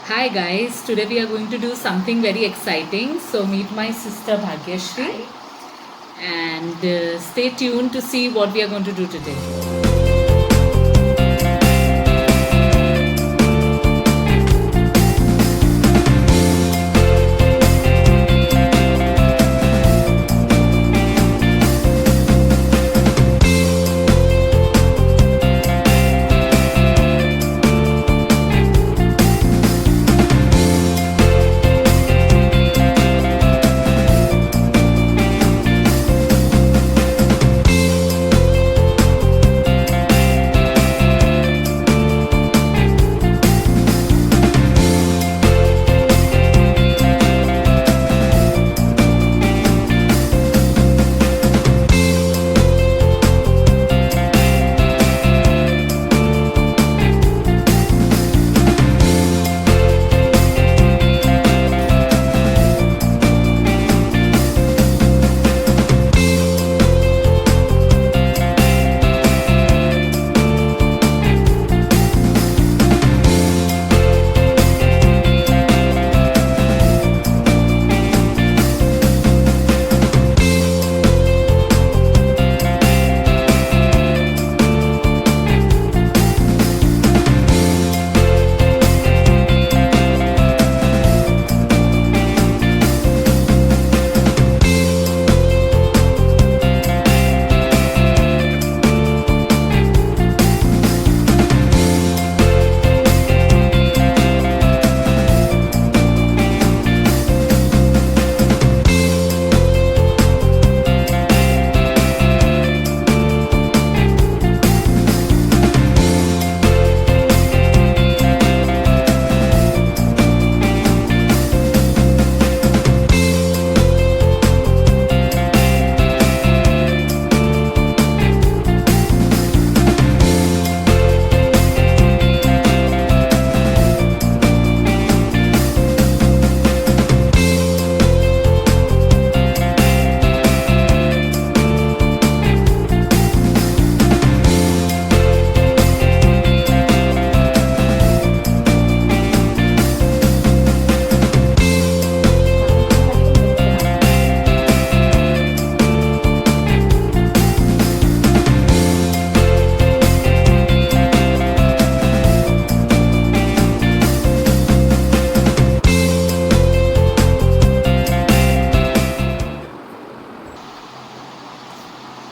Hi guys, today we are going to do something very exciting. So meet my sister Bhagyashri and stay tuned to see what we are going to do today.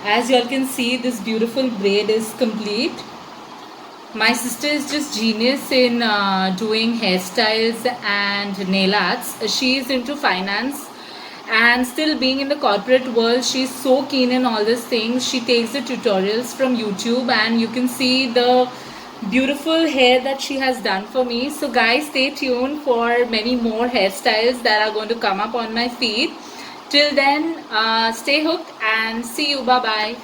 As you all can see, this beautiful braid is complete. My sister is just genius in doing hairstyles and nail arts. She is into finance and still being in the corporate world, she's so keen in all these things. She takes the tutorials from YouTube and you can see the beautiful hair that she has done for me. So guys, stay tuned for many more hairstyles that are going to come up on my feed. Till then, stay hooked and see you. Bye bye.